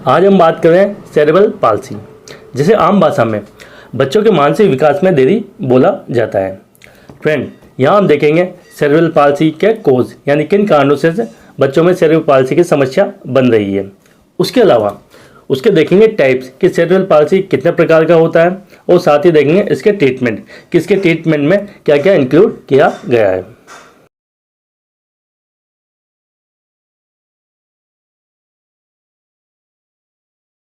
आज हम बात कर रहे हैं सेरेब्रल पाल्सी, जिसे आम भाषा में बच्चों के मानसिक विकास में देरी बोला जाता है। फ्रेंड, यहाँ हम देखेंगे सेरेब्रल पाल्सी के कोज यानी किन कारणों से बच्चों में सेरेब्रल पाल्सी की समस्या बन रही है। उसके अलावा उसके देखेंगे टाइप्स कि सेरेब्रल पाल्सी कितने प्रकार का होता है, और साथ ही देखेंगे इसके ट्रीटमेंट कि इसके ट्रीटमेंट में क्या क्या इंक्लूड किया गया है।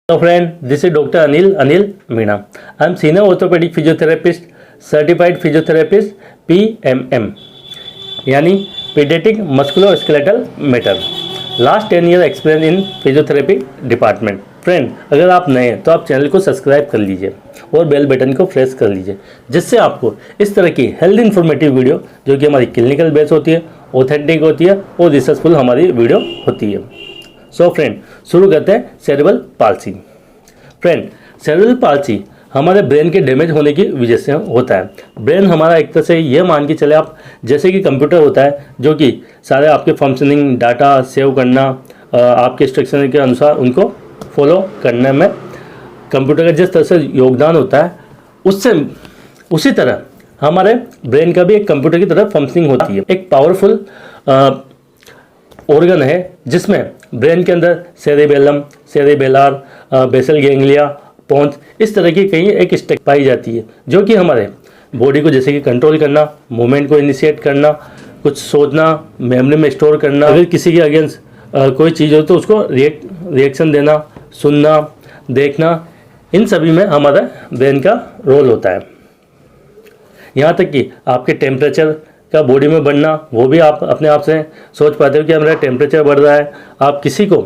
So friend, this is Dr. Anil Meena. I am senior orthopedic physiotherapist, certified physiotherapist, PMM, यानी Pediatric Musculoskeletal Matter. Last 10 year experience in physiotherapy department. Friend, अगर आप नए हैं तो आप चैनल को सब्सक्राइब कर लीजिए और बेल बटन को प्रेस कर लीजिए, जिससे आपको इस तरह की हेल्थ इन्फॉर्मेटिव वीडियो जो कि हमारी क्लिनिकल बेस होती है, ऑथेंटिक होती है और रिसर्चफुल हमारी वीडियो होती है। सो फ्रेंड, शुरू करते हैं cerebral palsy. Friend, cerebral palsy हमारे ब्रेन के डैमेज होने की वजह से होता है। ब्रेन हमारा एक तरह से ये मान के चले आप, जैसे कि कंप्यूटर होता है जो कि सारे आपके फंक्शनिंग डाटा सेव करना, आपके इंस्ट्रक्शन के अनुसार उनको फॉलो करने में कंप्यूटर का जिस तरह से योगदान होता है, उससे उसी तरह हमारे ब्रेन का भी एक कंप्यूटर की तरह फंक्शनिंग होती है। एक पावरफुल ऑर्गन है जिसमें ब्रेन के अंदर सेरेबेलम, सेरेबेलार, बेसल गैंग्लिया, पोन्स, इस तरह की कई एक स्ट्रक्चर पाई जाती है जो कि हमारे बॉडी को जैसे कि कंट्रोल करना, मूवमेंट को इनिशिएट करना, कुछ सोचना, मेमोरी में स्टोर करना, अगर किसी के अगेंस्ट कोई चीज़ हो तो उसको रिएक्शन देना, सुनना, देखना, इन सभी में हमारा ब्रेन का रोल होता है। यहाँ तक कि आपके टेम्परेचर का बॉडी में बढ़ना, वो भी आप अपने आप से सोच पाते हो कि मेरा टेम्परेचर बढ़ रहा है। आप किसी को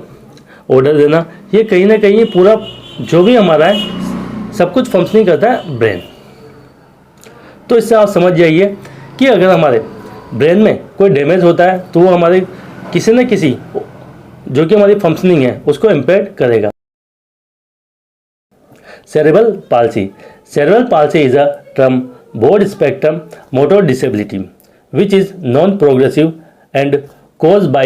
ऑर्डर देना, ये कहीं ना कहीं पूरा जो भी हमारा है सब कुछ फंक्शनिंग करता है ब्रेन। तो इससे आप समझ जाइए कि अगर हमारे ब्रेन में कोई डैमेज होता है तो वो हमारे किसी न किसी जो कि हमारी फंक्शनिंग है उसको इम्पेक्ट करेगा। Cerebral palsy. Cerebral palsy is a term broad spectrum motor disability which is non-progressive and caused by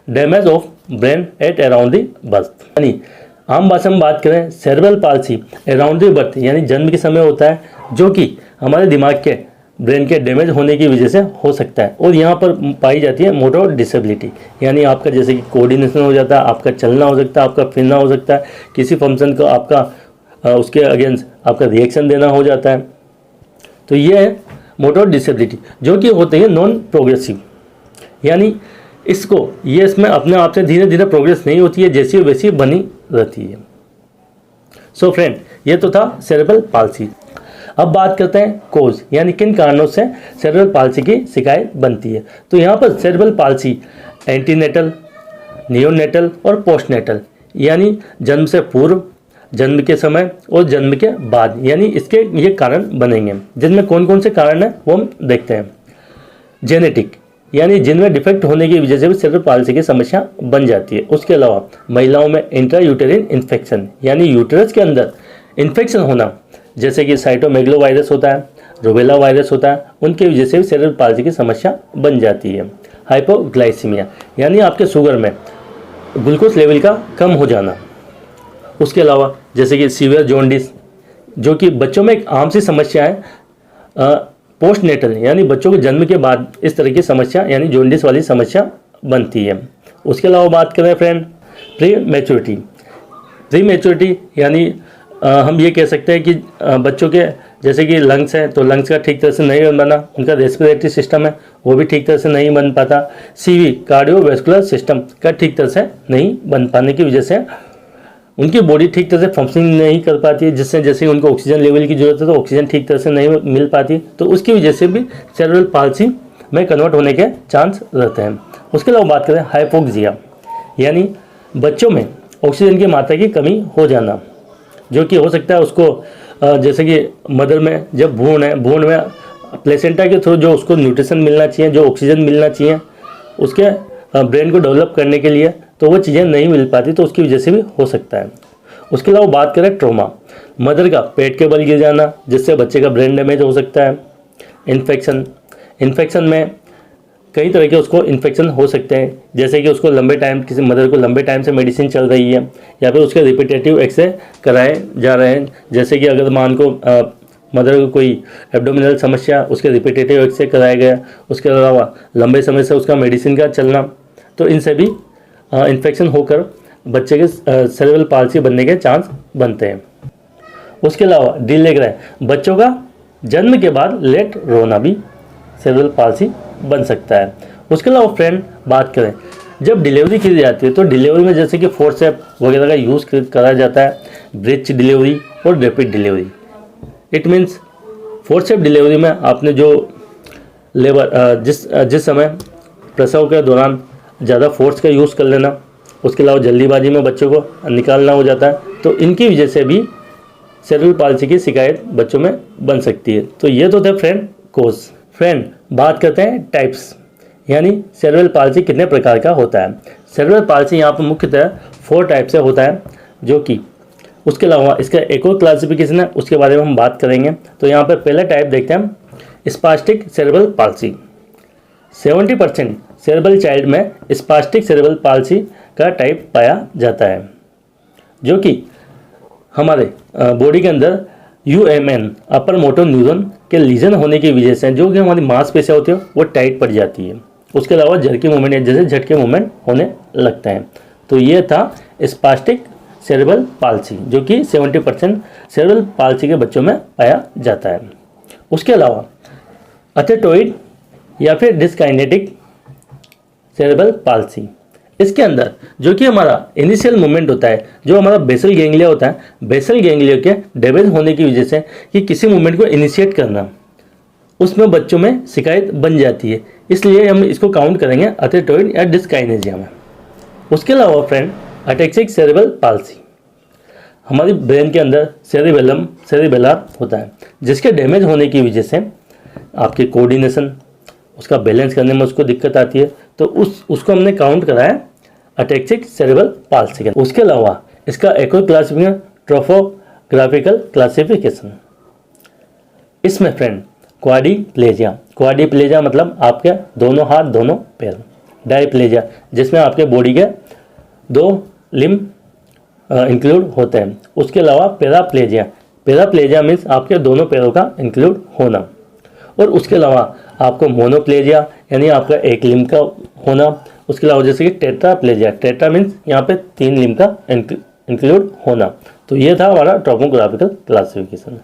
damage of brain at around the birth। यानी आम भाषा में बात करें, cerebral palsy around the birth यानी जन्म के समय होता है, जो कि हमारे दिमाग के ब्रेन के डैमेज होने की वजह से हो सकता है। और यहाँ पर पाई जाती है मोटर डिसेबिलिटी, यानी आपका जैसे कि कोऑर्डिनेशन हो जाता है, आपका चलना हो सकता है, आपका फिरना हो सकता है, किसी फंक्शन को आपका उसके अगेंस्ट आपका रिएक्शन देना हो जाता है। तो ये है मोटर डिसेबिलिटी जो कि होती है नॉन प्रोग्रेसिव, यानी इसमें अपने आप से धीरे धीरे प्रोग्रेस नहीं होती है, जैसी वैसी बनी रहती है। सो फ्रेंड, ये तो था सेरेब्रल पाल्सी। अब बात करते हैं कोज, यानी किन कारणों से सेरेब्रल पाल्सी की शिकायत बनती है। तो यहाँ पर सेरेब्रल पाल्सी एंटीनेटल, नियोनेटल और पोस्टनेटल, यानी जन्म से पूर्व, जन्म के समय और जन्म के बाद, यानी इसके ये कारण बनेंगे। जिनमें कौन कौन से कारण हैं वो हम देखते हैं। जेनेटिक, यानी जिनमें डिफेक्ट होने की वजह से भी सेरेब्रल पाल्सी की समस्या बन जाती है। उसके अलावा महिलाओं में इंट्रायूटेरिन इन्फेक्शन, यानी यूटरस के अंदर इन्फेक्शन होना, जैसे कि साइटोमेगलोवायरस होता है, रूबेला वायरस होता है, उनकी वजह से भी सेरेब्रल पाल्सी की समस्या बन जाती है। हाइपोग्लाइसीमिया, यानी आपके शुगर में ग्लूकोज लेवल का कम हो जाना। उसके अलावा जैसे कि सीवियर जॉन्डिस, जो कि बच्चों में एक आम सी समस्या है। पोस्टनेटल, यानी बच्चों के जन्म के बाद इस तरह की समस्या यानी जॉन्डिस वाली समस्या बनती है। उसके अलावा बात करें friend, pre maturity. Pre maturity यानी हम ये कह सकते हैं कि बच्चों के जैसे कि लंग्स हैं तो लंग्स का ठीक तरह से नहीं बन पाना, उनका रेस्पिरेटरी सिस्टम है वो भी ठीक तरह से नहीं बन पाता, सीवी कार्डियोवैस्कुलर सिस्टम का ठीक तरह से नहीं बन पाने की वजह से उनकी बॉडी ठीक तरह से फंक्शनिंग नहीं कर पाती है, जिससे जैसे उनको ऑक्सीजन लेवल की जरूरत है तो ऑक्सीजन ठीक तरह से नहीं मिल पाती, तो उसकी वजह से भी सेरेब्रल पाल्सी में कन्वर्ट होने के चांस रहते हैं। उसके अलावा बात करें हाइपोक्सिया, यानी बच्चों में ऑक्सीजन की मात्रा की कमी हो जाना, जो कि हो सकता है उसको जैसे कि मदर में जब भ्रूण है, भ्रूण में प्लेसेंटा के थ्रू जो उसको न्यूट्रिशन मिलना चाहिए, जो ऑक्सीजन मिलना चाहिए उसके ब्रेन को डेवलप करने के लिए, तो वो चीज़ें नहीं मिल पाती, तो उसकी वजह से भी हो सकता है। उसके अलावा बात करें ट्रॉमा, मदर का पेट के बल गिर जाना जिससे बच्चे का ब्रेन डैमेज हो सकता है। इन्फेक्शन में कई तरह के उसको इन्फेक्शन हो सकते हैं, जैसे कि उसको लंबे टाइम, किसी मदर को लंबे टाइम से मेडिसिन चल रही है या फिर उसके रिपीटेटिव एक्सरे कराए जा रहे हैं, जैसे कि अगर मान को मदर को कोई एब्डोमिनल समस्या, उसके रिपीटेटिव एक्सरे कराया गया, उसके अलावा लंबे समय से उसका मेडिसिन का चलना, तो इनसे भी इन्फेक्शन होकर बच्चे के सेरेब्रल पाल्सी बनने के चांस बनते हैं। उसके अलावा डिले ग्रे, बच्चों का जन्म के बाद लेट रोना भी सेरेब्रल पाल्सी बन सकता है। उसके अलावा फ्रेंड बात करें, जब डिलीवरी की जाती है तो डिलीवरी में जैसे कि फोर्सेप्स वगैरह का यूज़ करा जाता है, ब्रीच डिलीवरी और rapid delivery. It means forceps delivery में आपने जो लेबर जिस समय प्रसव के दौरान ज़्यादा फोर्स का यूज़ कर लेना, उसके अलावा जल्दीबाजी में बच्चों को निकालना हो जाता है, तो इनकी वजह से भी सेरेब्रल पाल्सी की शिकायत बच्चों में बन सकती है। तो ये तो थे फ्रेंड कोज। फ्रेंड बात करते हैं टाइप्स, यानी सेरेब्रल पाल्सी कितने प्रकार का होता है। सेरेब्रल पाल्सी यहाँ पर मुख्यतः 4 टाइप से होता है, जो कि उसके अलावा इसका एक और क्लासिफिकेशन है, उसके बारे में हम बात करेंगे। तो यहाँ पर पहला टाइप देखते हैं, spastic cerebral palsy. 70% cerebral child में स्पास्टिक सेरेब्रल पाल्सी का टाइप पाया जाता है, जो कि हमारे बॉडी के अंदर UMN अपर मोटर न्यूरॉन के लीजन होने की वजह से, जो कि हमारी मांसपेशियां होती है वो टाइट पड़ जाती है। उसके अलावा झटके मूवमेंट, जैसे झटके मूवमेंट होने लगते हैं। तो ये था स्पास्टिक सेरेब्रल पाल्सी, जो कि 70% सेरेब्रल पाल्सी के बच्चों में पाया जाता है। उसके अलावा अथेटोइड या फिर डिस्काइनेटिक सेरेब्रल पाल्सी, इसके अंदर जो कि हमारा इनिशियल मूवमेंट होता है, जो हमारा बेसल गैंग्लिया होता है, बेसल गैंग्लिया के डैमेज होने की वजह से कि किसी मूवमेंट को इनिशिएट करना, उसमें बच्चों में शिकायत बन जाती है, इसलिए हम इसको काउंट करेंगे अथेटोइड या डिस्काइनेजिया में। उसके अलावा फ्रेंड अटैक्सिक सेरेब्रल पाल्सी, हमारी ब्रेन के अंदर सेरिबेलर होता है, जिसके डैमेज होने की वजह से आपके कोऑर्डिनेशन, उसका बैलेंस करने में उसको दिक्कत आती है, तो उसको हमने काउंट करा है अटैक्सिक सेरेब्रल पाल्सी का। उसके अलावा इसका एक और क्लासिफिकेशन ट्रोपोग्राफिकल क्लासिफिकेशन, इसमें फ्रेंड क्वाड्रिप्लेजिया मतलब आपके दोनों हाथ दोनों पैर, डाइप्लेजिया जिसमें आपके बॉडी के 2 लिम्ब इंक्लूड होते हैं। उसके अलावा पैराप्लेजिया मीन्स आपके दोनों पैरों का इंक्लूड होना, और उसके अलावा आपको मोनोप्लेजिया यानी आपका एक लिम्ब का होना। उसके अलावा जैसे कि टेट्रा मीन्स यहाँ पे 3 लिम्ब का इंक्लूड होना। तो ये था हमारा टोपोग्राफिकल क्लासिफिकेशन।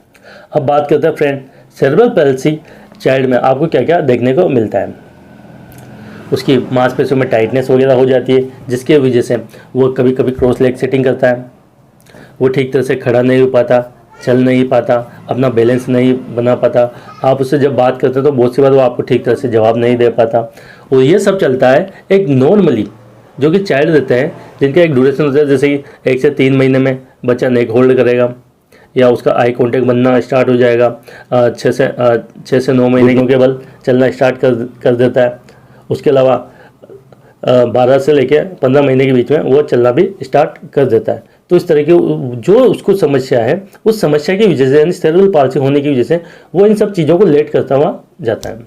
अब बात करते हैं फ्रेंड सेरेब्रल पाल्सी चाइल्ड में आपको क्या क्या देखने को मिलता है। उसकी मांसपेशियों में टाइटनेस वगैरह हो जाती है, जिसकी वजह से वो कभी कभी क्रॉस लेग सेटिंग करता है, वो ठीक तरह से खड़ा नहीं हो पाता, चल नहीं पाता, अपना बैलेंस नहीं बना पाता। आप उससे जब बात करते हो तो बहुत सी बार वो आपको ठीक तरह से जवाब नहीं दे पाता, और ये सब चलता है एक नॉर्मली जो कि चाइल्ड रहते हैं, जिनका एक ड्यूरेशन होता है, जैसे कि 1 से 3 महीने में बच्चा नेक होल्ड करेगा या उसका आई कांटेक्ट बनना स्टार्ट हो जाएगा, 6 से 9 महीने के बाद चलना स्टार्ट कर देता है। उसके अलावा 12 से लेकर 15 महीने के बीच में वो चलना भी स्टार्ट कर देता है। तो इस तरह की जो उसको समस्या है, उस समस्या की वजह से यानी सेरेब्रल पाल्सी होने की वजह से वो इन सब चीज़ों को लेट करता हुआ जाता है।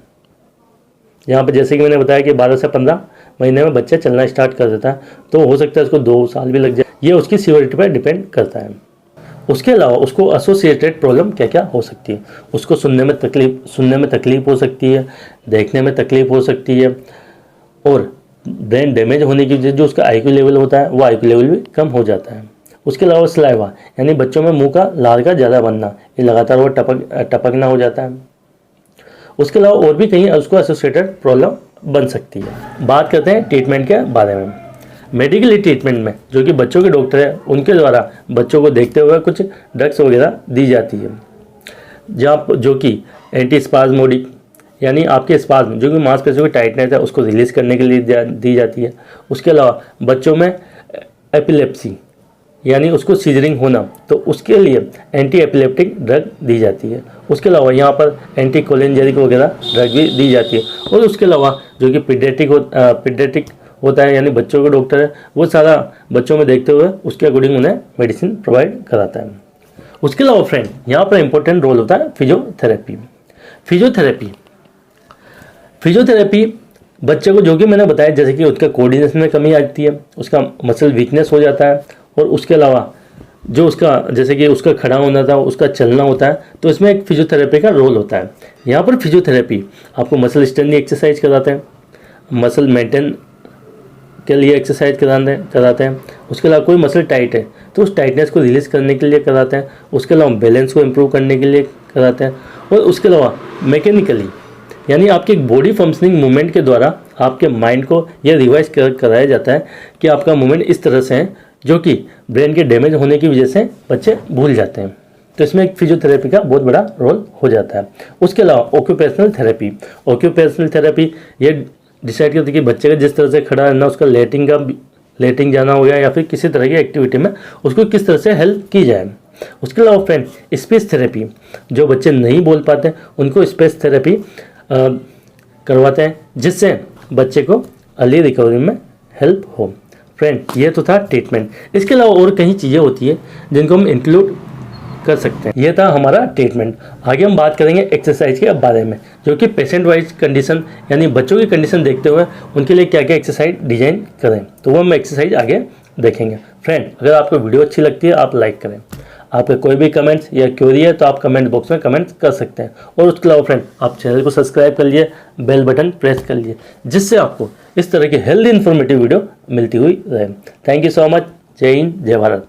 यहाँ पर जैसे कि मैंने बताया कि 12 से 15 महीने में बच्चा चलना स्टार्ट कर देता है, तो हो सकता है उसको 2 साल भी लग जाए, ये उसकी सीवियरिटी पर डिपेंड करता है। उसके अलावा उसको एसोसिएटेड प्रॉब्लम क्या क्या हो सकती है, उसको सुनने में तकलीफ हो सकती है, देखने में तकलीफ हो सकती है, और ब्रेन डैमेज होने की वजह से जो उसका IQ लेवल होता है वो IQ लेवल भी कम हो जाता है। उसके अलावा सलाइवा यानी बच्चों में मुंह का लार का ज़्यादा बनना, ये लगातार वो टपकना हो जाता है। उसके अलावा और भी कहीं उसको एसोसिएटेड प्रॉब्लम बन सकती है। बात करते हैं ट्रीटमेंट के बारे में। मेडिकली ट्रीटमेंट में जो कि बच्चों के डॉक्टर हैं उनके द्वारा बच्चों को देखते हुए कुछ ड्रग्स वगैरह दी जाती है, जहाँ जो कि एंटीस्पाज्मोडिक यानी आपके स्पाज्म जो कि मांसपेशियों की टाइटनेस है उसको रिलीज करने के लिए दी जाती है। उसके अलावा बच्चों में एपिलेप्सी यानी उसको सीजरिंग होना, तो उसके लिए एंटी एपिलेप्टिक ड्रग दी जाती है। उसके अलावा यहाँ पर एंटी कोलिनर्जिक वगैरह ड्रग भी दी जाती है। और उसके अलावा जो कि पीडियाट्रिक होता है यानी बच्चों का डॉक्टर है, वो सारा बच्चों में देखते हुए उसके अकॉर्डिंग उन्हें मेडिसिन प्रोवाइड कराता है। उसके अलावा फ्रेंड यहाँ पर इंपॉर्टेंट रोल होता है फिजियोथेरेपी। बच्चे को जो कि मैंने बताया, जैसे कि उसका कोऑर्डिनेशन में कमी आती है, उसका मसल वीकनेस हो जाता है, और उसके अलावा जो उसका जैसे कि उसका खड़ा होना था, उसका चलना होता है, तो इसमें एक फिजियोथेरेपी का रोल होता है। यहाँ पर फिजियोथेरेपी आपको मसल स्ट्रेंथनिंग एक्सरसाइज कराते हैं, मसल मेंटेन के लिए एक्सरसाइज कराते हैं। उसके अलावा कोई मसल टाइट है तो उस टाइटनेस को रिलीज़ करने के लिए कराते हैं। उसके अलावा बैलेंस को इम्प्रूव करने के लिए कराते हैं। और उसके अलावा मैकेनिकली, यानी आपके एक बॉडी फंक्शनिंग मूवमेंट के द्वारा आपके माइंड को यह रिवाइज कराया जाता है कि आपका मूवमेंट इस तरह से है जो कि ब्रेन के डैमेज होने की वजह से बच्चे भूल जाते हैं। तो इसमें एक फिजियोथेरेपी का बहुत बड़ा रोल हो जाता है। उसके अलावा ऑक्यूपेशनल थेरेपी ये डिसाइड करती है कि बच्चे का जिस तरह से खड़ा रहना, उसका लेटिंग जाना हो गया या फिर किसी तरह की एक्टिविटी में उसको किस तरह से हेल्प की जाए। उसके अलावा फ्रेंड स्पीच थेरेपी, जो बच्चे नहीं बोल पाते उनको स्पीच थेरेपी करवाते हैं, जिससे बच्चे को अर्ली रिकवरी में हेल्प हो। फ्रेंड ये तो था ट्रीटमेंट। इसके अलावा और कई चीज़ें होती है जिनको हम इंक्लूड कर सकते हैं। ये था हमारा ट्रीटमेंट। आगे हम बात करेंगे एक्सरसाइज के बारे में, जो कि पेशेंट वाइज कंडीशन यानी बच्चों की कंडीशन देखते हुए उनके लिए क्या क्या एक्सरसाइज डिजाइन करें, तो वो हम एक्सरसाइज आगे देखेंगे। फ्रेंड अगर आपको वीडियो अच्छी लगती है आप लाइक करें। आपके कोई भी कमेंट्स या क्वेरी है तो आप कमेंट बॉक्स में कमेंट कर सकते हैं। और उसके अलावा फ्रेंड आप चैनल को सब्सक्राइब कर लिए, बेल बटन प्रेस कर लिए, जिससे आपको इस तरह की हेल्दी इन्फॉर्मेटिव वीडियो मिलती हुई रहे। Thank you so much. जय हिंद, जय भारत।